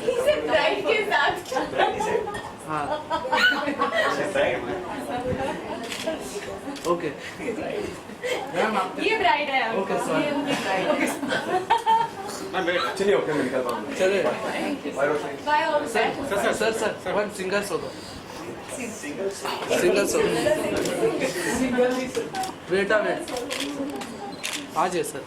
He's a bride के साथ. हाँ ओके मैम आप ये bride है. Okay, sorry. ये उनकी bride. चलिए ओके मैं निकलता हूँ चले Bye all. Sir one single solo single solo बेटा वेट आ जाइए सर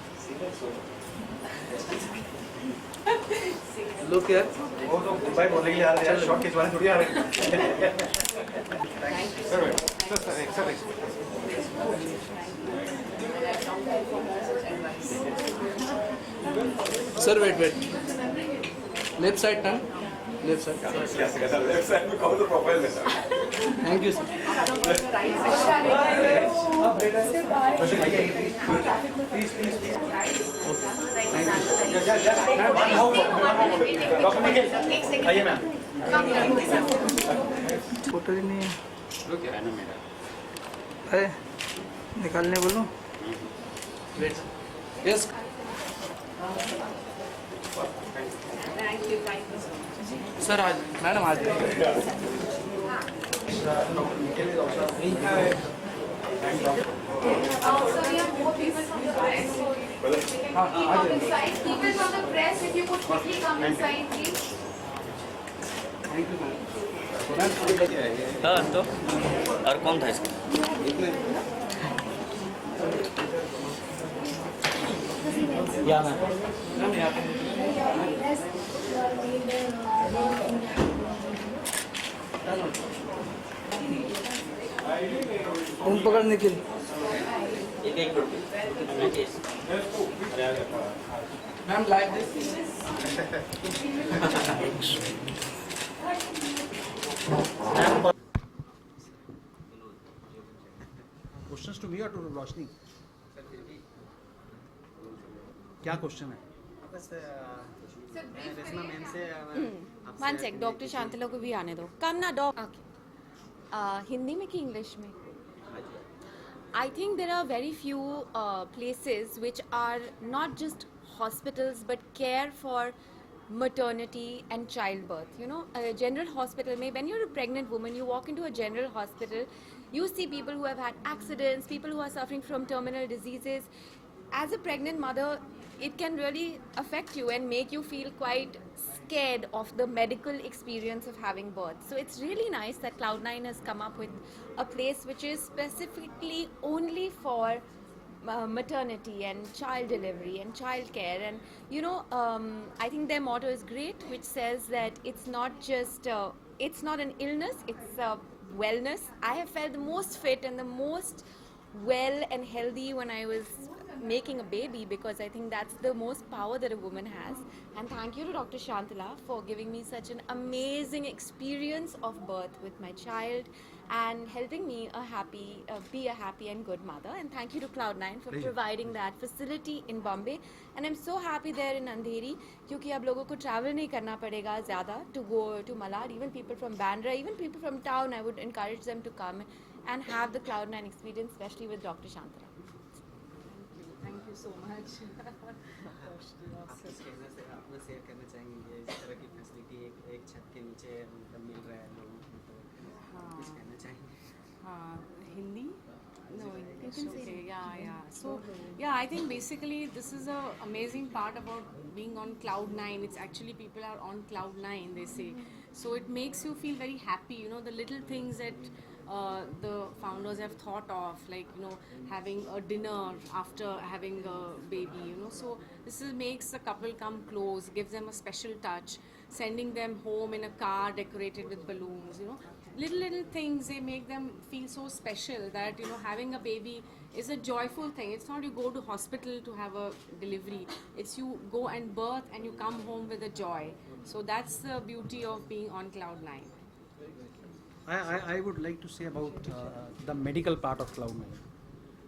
लुक यार वो तो भाई बोले कि यार शॉट खिंचवाने थोड़ी आ रहे हैं sir sir wait left side turn left side left side में कहो तो प्रोफाइल में सर थैंक यू सर आइए मैम फोटो ही नहीं है अरे निकालने बोलो वेट यस सर आज मैडम आज So we have more people from the press. हाँ Come inside. People from the press, if you could quickly come inside, please. Thank you ma'am हाँ तो और कौन था इसका या मैम मैम यहाँ पे उन पकड़ निकल एक ma'am like this questions to me और टू रोशनी क्या क्वेश्चन है वन सेक डॉक्टर शांतला को भी आने दो कम ना डॉक हिंदी में कि इंग्लिश में I think there are very few places which are not just hospitals but care for maternity and childbirth. You know, a general hospital may, when you're a pregnant woman, you walk into a general hospital, you see people who have had accidents, people who are suffering from terminal diseases. As a pregnant mother, it can really affect you and make you feel quite scared of the medical experience of having birth. So it's really nice that Cloud9 has come up with a place which is specifically only for maternity and child delivery and child care. And you know, I think their motto is great, which says that it's not just it's not an illness, it's wellness. I have felt the most fit and the most well and healthy when I was making a baby, because I think that's the most power that a woman has. And thank you to Dr. Shantala for giving me such an amazing experience of birth with my child and helping me be a happy and good mother. And thank you to Cloud9 for providing that facility in Bombay. And I'm so happy there in Andheri, क्योंकि अब लोगों को travel नहीं करना पड़ेगा ज़्यादा to go to Malad. Even people from Bandra, even people from town, I would encourage them to come and have the Cloud9 experience, especially with Dr. Shantala. Thank you so much. आपके कहने से आप लोग share करना चाहेंगे इस तरह की फैसिलिटी एक छत के नीचे मतलब मिल रहा है लोगों को तो कुछ कहना चाहेंगे Hindi? No, English. Okay, yeah. So, yeah, I think basically this is a amazing part about being on Cloud9. It's actually people are on Cloud9, they say. So it makes you feel very happy. You know, the little things that the founders have thought of, like, you know, having a dinner after having a baby, you know. So this makes the couple come close, gives them a special touch, sending them home in a car decorated with balloons, you know. Little things, they make them feel so special that, you know, having a baby is a joyful thing. It's not you go to hospital to have a delivery. It's you go and birth and you come home with a joy. So that's the beauty of being on Cloud9. I would like to say about the medical part of Cloud9.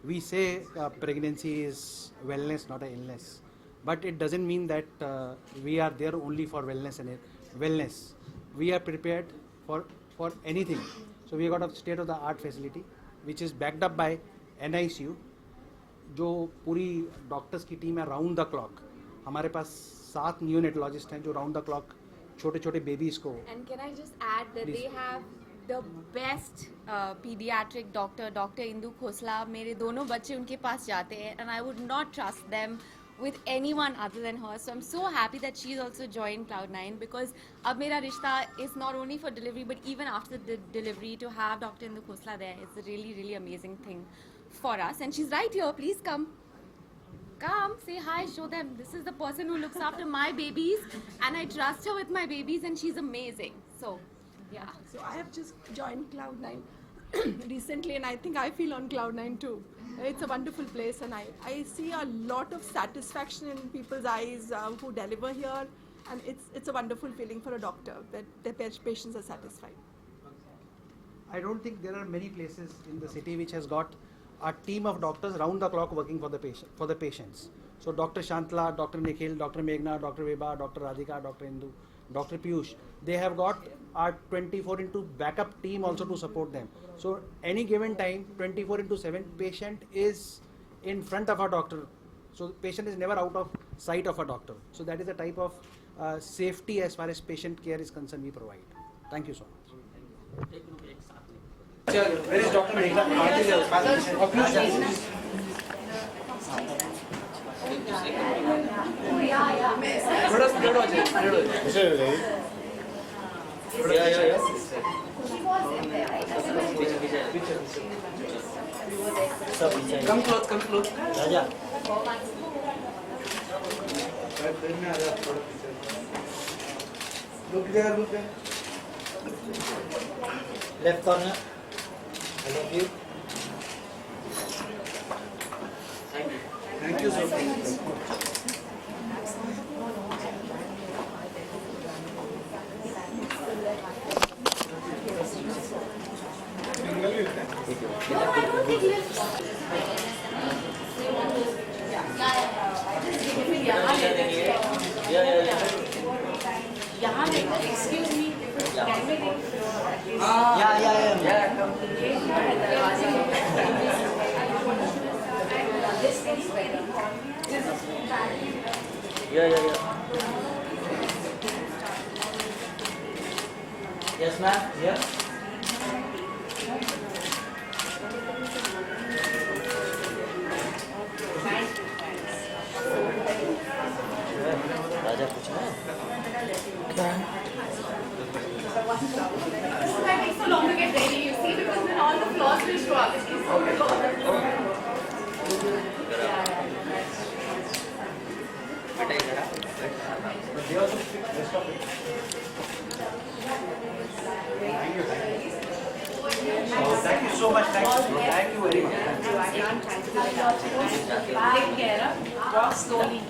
We say pregnancy is wellness, not an illness. But it doesn't mean that we are there only for wellness and wellness. We are prepared for anything. So we got a state of the art facility which is backed up by NICU. जो पूरी doctors की team है round the clock, हमारे पास 7 न्यूनेटोलॉजिस्ट हैं जो round the clock छोटे छोटे babies को. And can I just add that they have the best pediatric doctor, Dr. Indu Khosla. मेरे दोनों बच्चे उनके पास जाते हैं and I would not trust them with anyone other than her. So I'm so happy that she's also joined Cloud9 because ab mera rishta is not only for delivery but even after the delivery to have Dr. Indu Khosla there is a really, really amazing thing for us. And she's right here. Please come. Come, say hi, show them. This is the person who looks after my babies and I trust her with my babies and she's amazing. So, yeah. So I have just joined Cloud9 recently and I think I feel on Cloud9 too. It's a wonderful place and I see a lot of satisfaction in people's eyes who deliver here, and it's a wonderful feeling for a doctor that their patients are satisfied. I don't think there are many places in the city which has got a team of doctors round the clock working for the patients. So Dr. Shantala, Dr. Nikhil, Dr. Meghna, Dr. Vibha, Dr. Radhika, Dr. Indu, Dr. Piyush, they have got our 24x backup team also to support them. So any given time, 24x7, patient is in front of a doctor. So patient is never out of sight of a doctor. So that is the type of safety as far as patient care is concerned we provide. Thank you so much. Where is Dr. Meghna? थोड़ा spread हो जाए. Come close, come close. Raja left corner. I love you. Thank you so much. Excuse me. Yeah. Yes, ma'am. Yeah. राजा कुछ है? This is why it takes so long to get ready, you see, because then all the flaws will show up. बेटा इधर आ. Thank you so much. Thank you very much. Take care. Walk slowly.